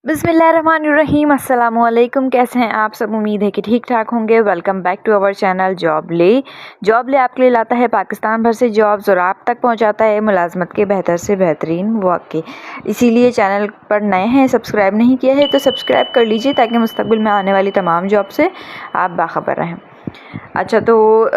बिस्मिल्लाहिर्रहमानिर्रहीम। अस्सलामुअलैकुम। कैसे हैं आप सब? उम्मीद है कि ठीक ठाक होंगे। Welcome back to our channel job ले आपके लिए लाता है पाकिस्तान भर से जॉब्स और आप तक पहुंचाता है मुलाजमत के बेहतर से बेहतरीन मौके। इसीलिए चैनल पर नए हैं, सब्सक्राइब नहीं किया है तो सब्सक्राइब कर लीजिए ताकि मुस्तकबिल में आने वाली तमाम जॉब से आप बाखबर रहें। अच्छा, तो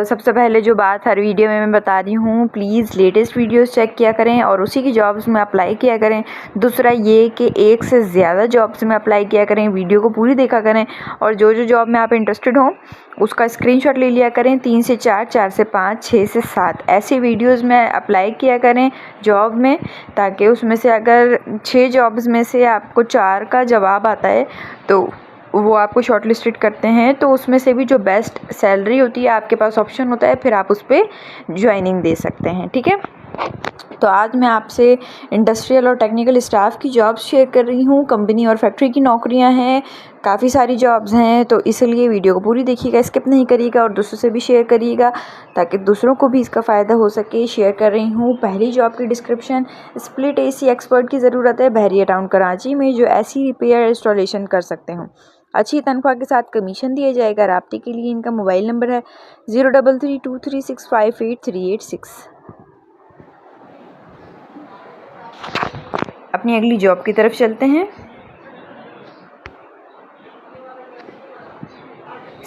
सबसे पहले जो बात हर वीडियो में मैं बता रही हूँ, प्लीज़ लेटेस्ट वीडियोस चेक किया करें और उसी की जॉब्स में अप्लाई किया करें। दूसरा ये कि एक से ज़्यादा जॉब्स में अप्लाई किया करें, वीडियो को पूरी देखा करें और जो जॉब में आप इंटरेस्टेड हों उसका स्क्रीनशॉट ले लिया करें। 3 से 4, 4 से 5, 6 से 7 ऐसी वीडियोस में अप्लाई किया करें जॉब में, ताकि उसमें से अगर 6 जॉब्स में से आपको 4 का जवाब आता है तो वो आपको शॉर्ट लिस्टेड करते हैं, तो उसमें से भी जो बेस्ट सैलरी होती है आपके पास ऑप्शन होता है, फिर आप उस पर ज्वाइनिंग दे सकते हैं। ठीक है, तो आज मैं आपसे इंडस्ट्रियल और टेक्निकल स्टाफ की जॉब्स शेयर कर रही हूँ। कंपनी और फैक्ट्री की नौकरियाँ हैं, काफ़ी सारी जॉब्स हैं, तो इसलिए वीडियो को पूरी देखिएगा, स्किप नहीं करिएगा और दूसरों से भी शेयर करिएगा ताकि दूसरों को भी इसका फ़ायदा हो सके। शेयर कर रही हूँ पहली जॉब की डिस्क्रिप्शन। स्प्लिट एसी एक्सपर्ट की ज़रूरत है बहरिया टाउन कराची में, जो एसी रिपेयर इंस्टॉलेशन कर सकते हो। अच्छी तनख्वाह के साथ कमीशन दिया जाएगा। राब्ते के लिए इनका मोबाइल नंबर है 033236583886। अपनी अगली जॉब की तरफ चलते हैं।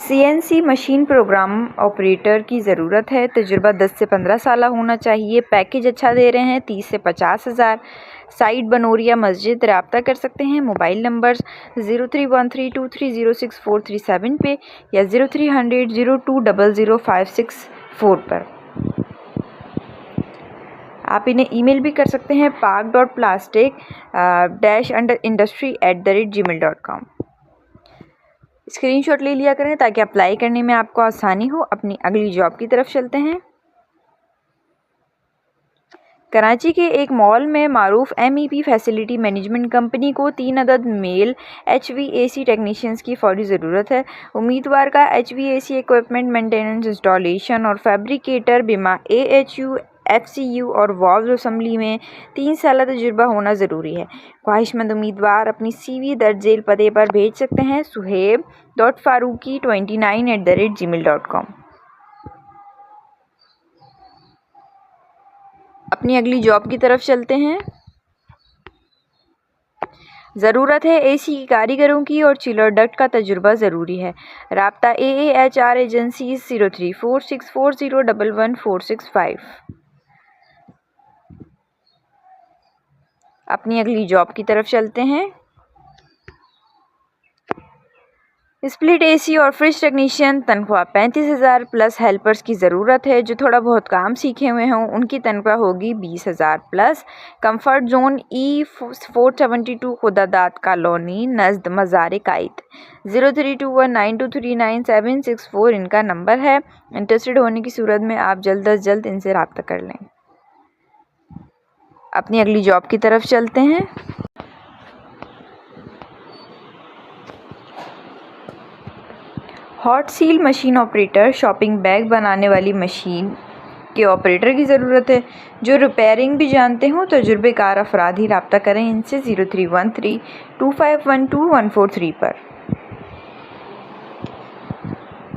CNC मशीन प्रोग्राम ऑपरेटर की ज़रूरत है। तजुर्बा 10 से 15 साल होना चाहिए। पैकेज अच्छा दे रहे हैं, 30 से 50,000। साइट बनोरिया मस्जिद। रब्ता कर सकते हैं मोबाइल नंबर 0313230647 पे या 0300200564 पर। आप इन्हें ईमेल भी कर सकते हैं park.plastic-industry@gmail.com। स्क्रीनशॉट ले लिया करें ताकि अप्लाई करने में आपको आसानी हो। अपनी अगली जॉब की तरफ चलते हैं। कराची के एक मॉल में मारूफ MEP फैसिलिटी मैनेजमेंट कंपनी को 3 अदद मेल HVAC टेक्नीशियंस की फौरी ज़रूरत है। उम्मीदवार का HVAC इक्विपमेंट मेंटेनेंस, इंस्टॉलेशन और फैब्रिकेटर बिमा AHU FCU और वाल्व असेंबली में 3 साल तजुर्बा होना ज़रूरी है। ख्वाहिशमंद उम्मीदवार अपनी CV दर्ज झेल पते पर भेज सकते हैं suheb.faruqi29@gmail.com। अपनी अगली जॉब की तरफ चलते हैं। ज़रूरत है AC की कारीगरों की और चिलर डक्ट का तजुर्बा ज़रूरी है। राब्ता AAHR एजेंसी 034640111465। अपनी अगली जॉब की तरफ चलते हैं। स्प्लिट AC और फ्रिज टेक्नीशियन, तनख्वाह 35,000 प्लस। हेल्पर्स की ज़रूरत है जो थोड़ा बहुत काम सीखे हुए हों, उनकी तनख्वाह होगी 20,000 plus. Comfort zone E472 Khudadad colony नज़द मज़ार कायद। 032192399764 इनका नंबर है। इंटरेस्टेड होने की सूरत में आप जल्द अज जल्द इनसे रब्ता कर लें। अपनी अगली जॉब की तरफ चलते हैं। Hot seal machine operator, shopping bag बनाने वाली मशीन के ऑपरेटर की ज़रूरत है जो रिपेयरिंग भी जानते हों। तजुर्बेकार अफराद ही रब्ता करें इनसे 031325124143 पर।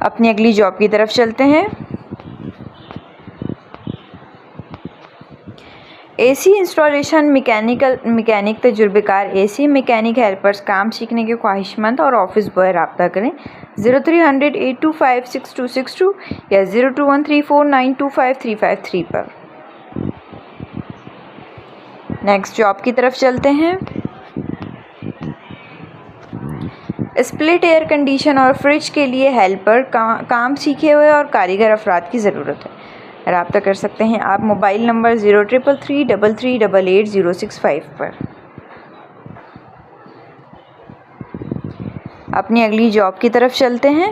अपनी अगली जॉब की तरफ चलते हैं। AC इंस्टॉलेशन मैकेनिक तजुर्बेकार AC मैकेनिक हेल्पर्स काम सीखने के ख्वाहिशमंद और ऑफिस बॉय रब्ता करें 030082566262 या 021349253553 पर। नेक्स्ट जॉब की तरफ चलते हैं। स्प्लिट एयर कंडीशन और फ्रिज के लिए हेल्पर, काम सीखे हुए और कारीगर अफराद की ज़रूरत है। रब्ता कर सकते हैं आप मोबाइल नंबर 033333888065 पर। अपनी अगली जॉब की तरफ चलते हैं।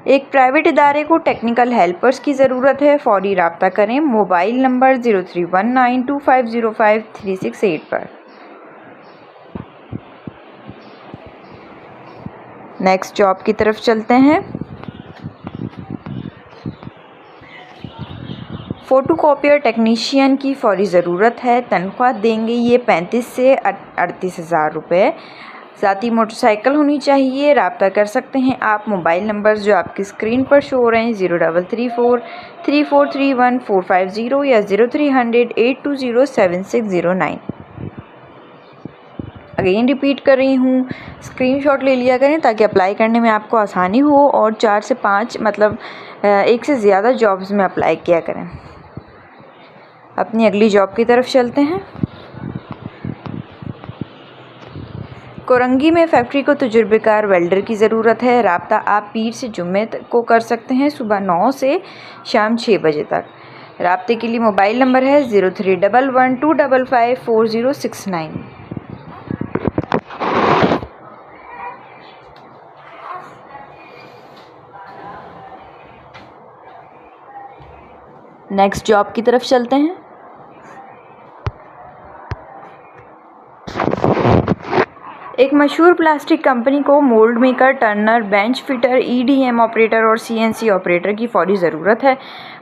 एक प्राइवेट इदारे को टेक्निकल हेल्पर्स की ज़रूरत है, फौरी रब्ता करें मोबाइल नंबर 0319250536 पर। नेक्स्ट जॉब की तरफ चलते हैं। फ़ोटोकॉपियर टेक्नीशियन की फ़ौरी ज़रूरत है। तनख्वाह देंगे ये 35 से 38 हज़ार रुपये। साथ ही मोटरसाइकिल होनी चाहिए। राब्ता कर सकते हैं आप मोबाइल नंबर जो आपकी स्क्रीन पर शो हो रहे हैं 03343431 या 030082076009। अगेन रिपीट कर रही हूँ, स्क्रीनशॉट ले लिया करें ताकि अप्लाई करने में आपको आसानी हो और 4 से 5 मतलब एक से ज़्यादा जॉब्स में अप्लाई किया करें। अपनी अगली जॉब की तरफ चलते हैं। कोरंगी में फैक्ट्री को तजुर्बेकार वेल्डर की ज़रूरत है। राब्ता आप पीर से जुम्मे को कर सकते हैं सुबह 9 से शाम 6 बजे तक। राब्ते के लिए मोबाइल नंबर है 0311255469। नेक्स्ट जॉब की तरफ चलते हैं। एक मशहूर प्लास्टिक कंपनी को mould maker, Turner, bench fitter, EDM operator और CNC ऑपरेटर की फ़ौरी ज़रूरत है।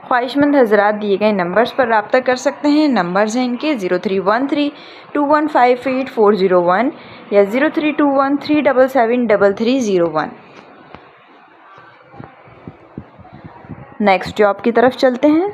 ख्वाहिशमंद हजरात दिए गए नंबर्स पर रब्ता कर सकते हैं। नंबर्स हैं इनके 0313215840 या 0321377301। नेक्स्ट जॉब की तरफ चलते हैं।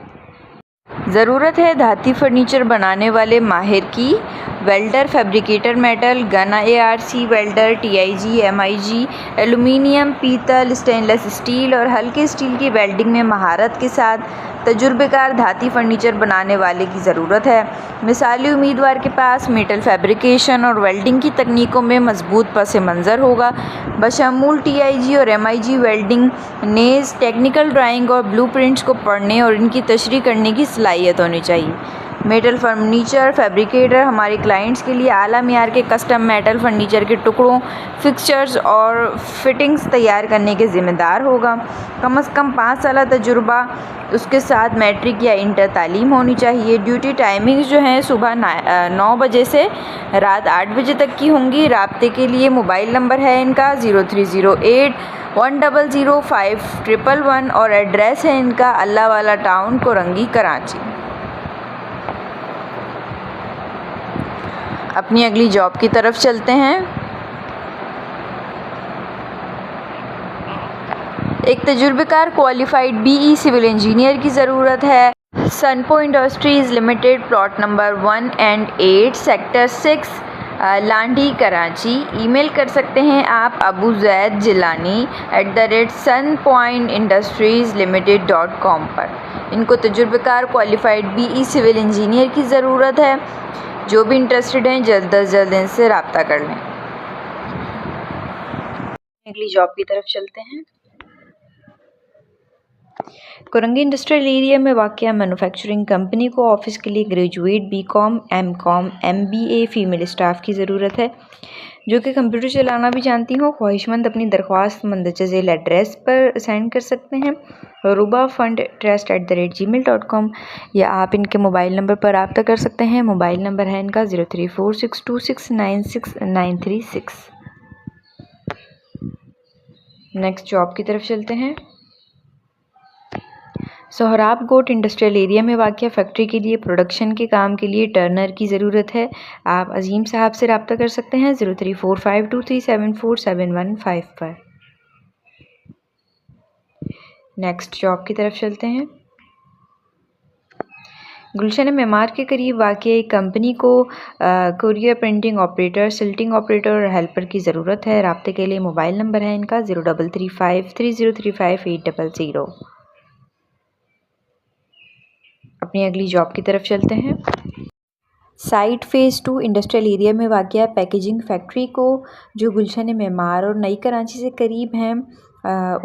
ज़रूरत है धाती फर्नीचर बनाने वाले माहिर की। Welder, fabricator metal, gun ARC welder, TIG, MIG, aluminium, पीतल, स्टेनलेस स्टील और हल्के स्टील की वेल्डिंग में महारत के साथ तजुर्बेकार धाती फर्नीचर बनाने वाले की ज़रूरत है। मिसाली उम्मीदवार के पास मेटल फैब्रिकेशन और वेल्डिंग की तकनीकों में मजबूत पस मंज़र होगा, बशमूल TIG और MIG वेल्डिंग, नेज़, टेक्निकल ड्राइंग और ब्लूप्रिंट्स को पढ़ने और इनकी तशरीह करने की सलाहियत होनी चाहिए। मेटल फर्नीचर फैब्रिकेटर हमारे क्लाइंट्स के लिए आला मियार के कस्टम मेटल फर्नीचर के टुकड़ों, फिक्सचर्स और फिटिंग्स तैयार करने के ज़िम्मेदार होगा। कम से कम 5 साल तजुर्बा, उसके साथ मैट्रिक या इंटर तालीम होनी चाहिए। ड्यूटी टाइमिंग्स जो हैं सुबह 9 बजे से रात 8 बजे तक की होंगी। राब्ते के लिए मोबाइल नंबर है इनका 0308100511 और एड्रेस है इनका अल्लाह वाला टाउन, कोरंगी, कराची। अपनी अगली जॉब की तरफ चलते हैं। एक तजुर्बेकार क्वालिफाइड BE सिविल इंजीनियर की ज़रूरत है। Sunpo industries limited, plot number 1 and 8, sector 6, Landhi, Karachi. Email कर सकते हैं आप abuzaidelani@sunpointindustries.limited.com पर। इनको तजुर्बेकार क्वालिफाइड BE सिविल इंजीनियर की ज़रूरत है। जो भी इंटरेस्टेड हैं जल्द अज जल्द इनसे रब्ता कर लें। अगली जॉब की तरफ चलते हैं। कोरंगी इंडस्ट्रियल एरिया में वाक़या मैन्युफैक्चरिंग कंपनी को ऑफिस के लिए graduate BCom, MCom, MBA female staff की ज़रूरत है जो कि कंप्यूटर चलाना भी जानती हो। ख्वाहिशमंद अपनी दरख्वास्त मंदरजा एड्रेस पर सेंड कर सकते हैं rubafundtrust@gmail.com या आप इनके मोबाइल नंबर पर रब्ता कर सकते हैं। मोबाइल नंबर है इनका 0346269636। नेक्स्ट जॉब की तरफ चलते हैं। सोहराब गोट इंडस्ट्रियल एरिया में वाक़या फैक्ट्री के लिए प्रोडक्शन के काम के लिए टर्नर की ज़रूरत है। आप अजीम साहब से रब्ता कर सकते हैं 0345237471 पर। नेक्स्ट जॉब की तरफ चलते हैं। गुलशन मेमार के करीब वाक़या एक कंपनी को courier printing operator, silting operator और हेल्पर की ज़रूरत है। रब्ते के लिए मोबाइल नंबर है इनका 033530358000। अपनी अगली जॉब की तरफ चलते हैं। साइट फ़ेज़ 2 इंडस्ट्रियल एरिया में वाक़या पैकेजिंग फैक्ट्री को जो गुलशन मेमार और नई कराची से करीब हैं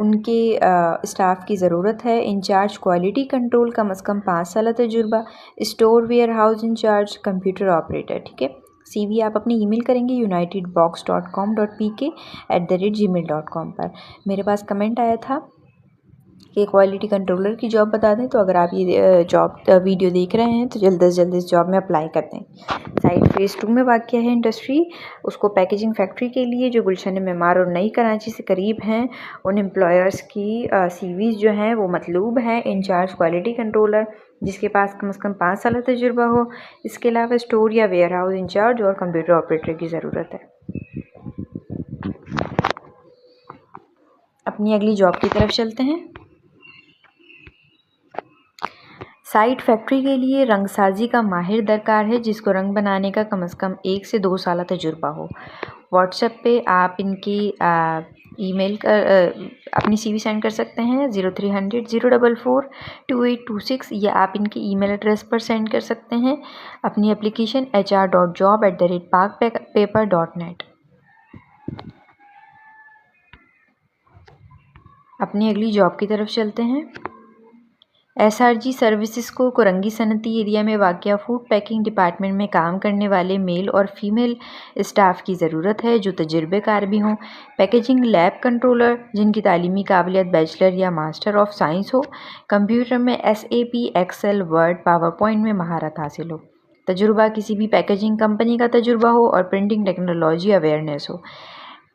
उनके स्टाफ की ज़रूरत है। इंचार्ज क्वालिटी कंट्रोल, कम से कम 5 साल तजुर्बा, store warehouse incharge, computer operator. ठीक है। CV आप अपनी ईमेल करेंगे unitedbox.com.pk@gmail.com पर। मेरे पास कमेंट आया था कि क्वालिटी कंट्रोलर की जॉब बता दें। तो अगर आप ये जॉब वीडियो देख रहे हैं तो जल्द से जल्द इस जॉब में अप्लाई कर दें। साइट फेज़ 2 में वाक़या है इंडस्ट्री, उसको पैकेजिंग फैक्ट्री के लिए जो गुलशन मेमार और नई कराची से करीब हैं उन एम्प्लॉयर्स की सीवीज़ जो हैं वो मतलूब हैं। इंचार्ज क्वालिटी कंट्रोलर जिसके पास कम से कम 5 साल तजुर्बा हो। इसके अलावा स्टोर या वेयर हाउस इंचार्ज और कंप्यूटर ऑपरेटर की ज़रूरत है। अपनी अगली जॉब की तरफ चलते हैं। साइट फैक्ट्री के लिए रंगसाजी का माहिर दरकार है जिसको रंग बनाने का कम से कम 1 से 2 साल तजुर्बा हो। व्हाट्सएप पे आप इनकी ईमेल कर अपनी सीवी सेंड कर सकते हैं 0300 044 2826 या आप इनके ईमेल एड्रेस पर सेंड कर सकते हैं अपनी एप्लीकेशन hr.job@parkpaper.net। अपनी अगली जॉब की तरफ चलते हैं। SRG सर्विसेज को कोरंगी सनती एरिया में वाक़या फूड पैकिंग डिपार्टमेंट में काम करने वाले मेल और फीमेल स्टाफ की ज़रूरत है जो तजुर्बेकार भी हों। पैकेजिंग लैब कंट्रोलर जिनकी तालीमी काबिलियत बैचलर या मास्टर ऑफ साइंस हो। कंप्यूटर में SAP, Excel, Word, PowerPoint में महारत हासिल हो। तजुर्बा किसी भी पैकेजिंग कंपनी का तजुर्बा हो और प्रिंटिंग टेक्नोलॉजी अवेयरनेस हो।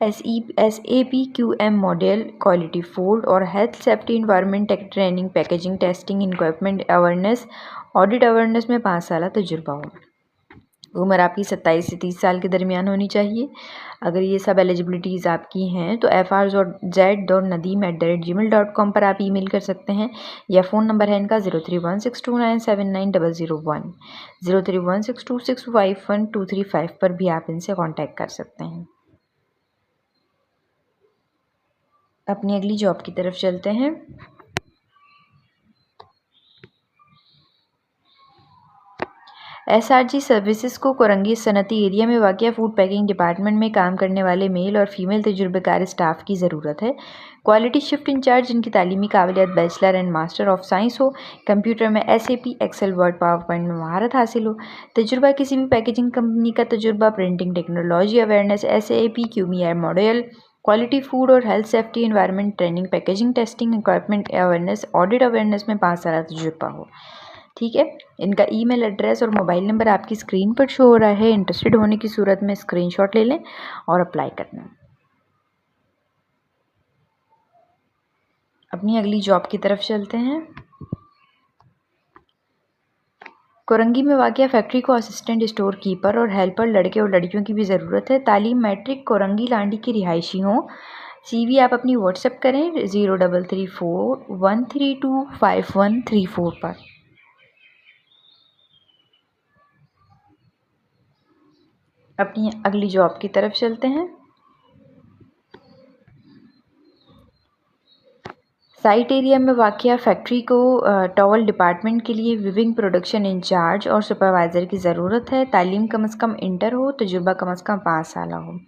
SAP QM model quality food और health safety environment training packaging testing equipment awareness audit awareness में 5 साल तजुर्बा हो। उम्र आपकी 27 से 30 साल के दरमियान होनी चाहिए। अगर ये सब एलिजिबिलिटीज़ आपकी हैं तो fr.z.nadeem@gmail.com पर आप ईमेल कर सकते हैं या फ़ोन नंबर है इनका 031629790001 0316265123 पर भी आप इनसे कांटेक्ट कर सकते हैं। अपनी अगली जॉब की तरफ चलते हैं। SRG सर्विसेज को कोरंगी सनती एरिया में वाक़या फूड पैकिंग डिपार्टमेंट में काम करने वाले मेल और फीमेल तजुर्बेकार स्टाफ की ज़रूरत है। क्वालिटी शिफ्ट इंचार्ज जिनकी तालीमी काबिलियत bachelor and master of science हो। कंप्यूटर में SAP, Excel, Word, PowerPoint में महारत हासिल हो। तजुर्बा किसी भी पैकेजिंग कंपनी का तजुर्बा, printing technology awareness, SAP QM model quality food और health safety environment training packaging testing equipment awareness audit awareness में 5 साल तजुर्बा हो। ठीक है, इनका ईमेल एड्रेस और मोबाइल नंबर आपकी स्क्रीन पर शो हो रहा है। इंटरेस्टेड होने की सूरत में स्क्रीनशॉट ले लें और अप्लाई करना। अपनी अगली जॉब की तरफ चलते हैं। कोरंगी में वाक़या फैक्ट्री को असिस्टेंट स्टोर कीपर और हेल्पर लड़के और लड़कियों की भी ज़रूरत है। तालीम मैट्रिक कोरंगी लांडी की रिहायशी हों। CV आप अपनी व्हाट्सएप करें 0334 पर। अपनी अगली जॉब की तरफ चलते हैं। साइट एरिया में वाक़या फैक्ट्री को टॉवल डिपार्टमेंट के लिए विविंग प्रोडक्शन इंचार्ज और सुपरवाइज़र की ज़रूरत है। तालीम कम से कम इंटर हो, तजुर्बा कम से कम 5 साल हो।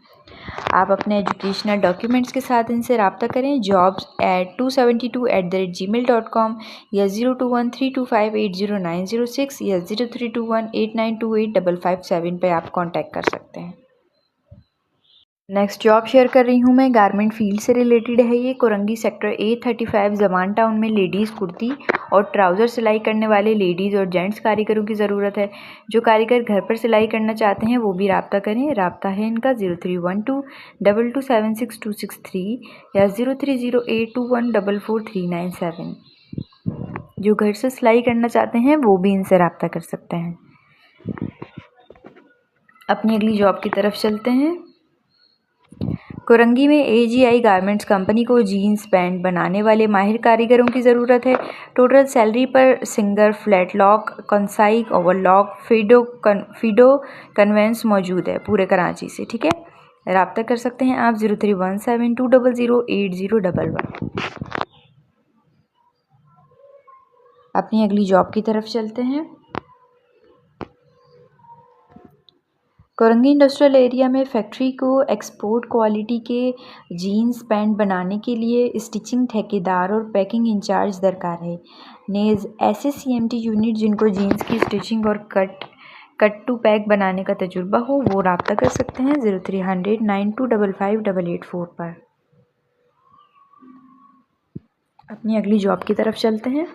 आप अपने एजुकेशनल डॉक्यूमेंट्स के साथ इनसे रब्ता करें jobs@272@gmail.com या 021325809006 या 032189285557 पे आप कांटेक्ट कर सकते हैं। नेक्स्ट जॉब शेयर कर रही हूँ मैं, गारमेंट फील्ड से रिलेटेड है ये। Korangi sector A35 Zaman town में लेडीज़ कुर्ती और ट्राउज़र सिलाई करने वाले लेडीज़ और जेंट्स कारीगरों की ज़रूरत है। जो कारीगर घर पर सिलाई करना चाहते हैं वो भी रब्ता करें। रब्ता है इनका 03122276 या 030821443997। जो घर से सिलाई करना चाहते हैं वो भी इनसे रब्ता कर सकते हैं। अपनी अगली जॉब की तरफ चलते हैं। कोरंगी में AGI गारमेंट्स कंपनी को जीन्स पैंट बनाने वाले माहिर कारीगरों की ज़रूरत है। टोटल सैलरी पर Singer, flat lock, Kansai, overlock, फीडो कन्वेंस मौजूद है पूरे कराची से। ठीक है, रब्ता कर सकते हैं आप 0317200801। अपनी अगली जॉब की तरफ चलते हैं। कोरंगी इंडस्ट्रियल एरिया में फैक्ट्री को एक्सपोर्ट क्वालिटी के जीन्स पैंट बनाने के लिए स्टिचिंग ठेकेदार और पैकिंग इंचार्ज दरकार है। नेज ऐसे CMT यूनिट जिनको जीन्स की स्टिचिंग और कट टू पैक बनाने का तजुर्बा हो वो रब्ता कर सकते हैं 030092558884 पर। अपनी अगली जॉब की तरफ चलते हैं।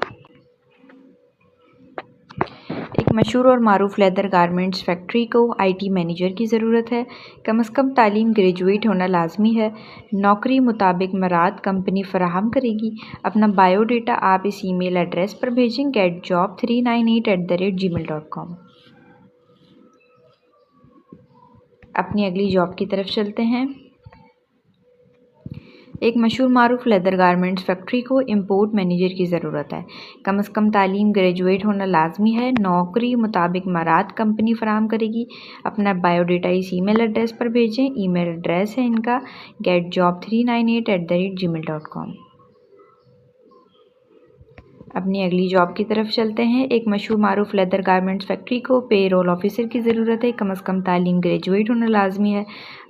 एक मशहूर और मारूफ लेदर गारमेंट्स फैक्ट्री को आईटी मैनेजर की ज़रूरत है। कम से कम तालीम ग्रेजुएट होना लाजमी है। नौकरी मुताबिक मराद कंपनी फराहम करेगी। अपना बायोडेटा आप इस ईमेल एड्रेस पर भेजें getjob398@gmail.com। अपनी अगली जॉब की तरफ चलते हैं। एक मशहूर मारूफ लेदर गारमेंट्स फैक्ट्री को इंपोर्ट मैनेजर की ज़रूरत है। कम से कम तालीम ग्रेजुएट होना लाजमी है। नौकरी मुताबिक मराद कंपनी फराहम करेगी। अपना बायोडेटा इस ईमेल एड्रेस पर भेजें। ईमेल एड्रेस है इनका getjob398@gmail.com। अपनी अगली जॉब की तरफ चलते हैं। एक मशहूर मारूफ लेदर गारमेंट्स फैक्ट्री को पेरोल ऑफिसर की ज़रूरत है। कम से कम तालीम ग्रेजुएट होना लाजमी है।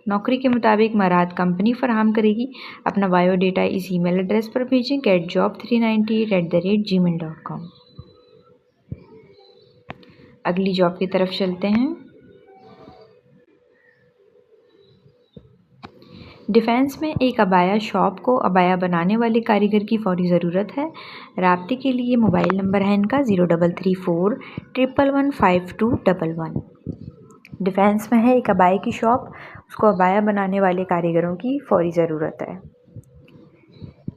नौकरी के मुताबिक मराद कंपनी फराहम करेगी। अपना बायोडेटा इस ईमेल एड्रेस पर भेजें getjob398@gmail.com। अगली जॉब की तरफ चलते हैं। डिफेंस में एक अबाया शॉप को अबाया बनाने वाले कारीगर की फ़ौरी ज़रूरत है। राब्ते के लिए मोबाइल नंबर है इनका 0334111521। डिफेंस में है एक अबाया की शॉप, उसको अबाया बनाने वाले कारीगरों की फ़ौरी ज़रूरत है।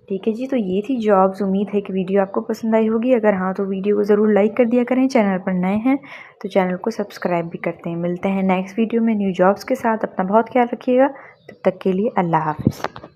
ठीक है जी, तो ये थी जॉब्स। उम्मीद है कि वीडियो आपको पसंद आई होगी। अगर हाँ तो वीडियो को ज़रूर लाइक कर दिया करें। चैनल पर नए हैं तो चैनल को सब्सक्राइब भी करते हैं। मिलते हैं नेक्स्ट वीडियो में न्यू जॉब्स के साथ। अपना बहुत ख्याल रखिएगा। तब तक के लिए अल्लाह हाफ़िज़।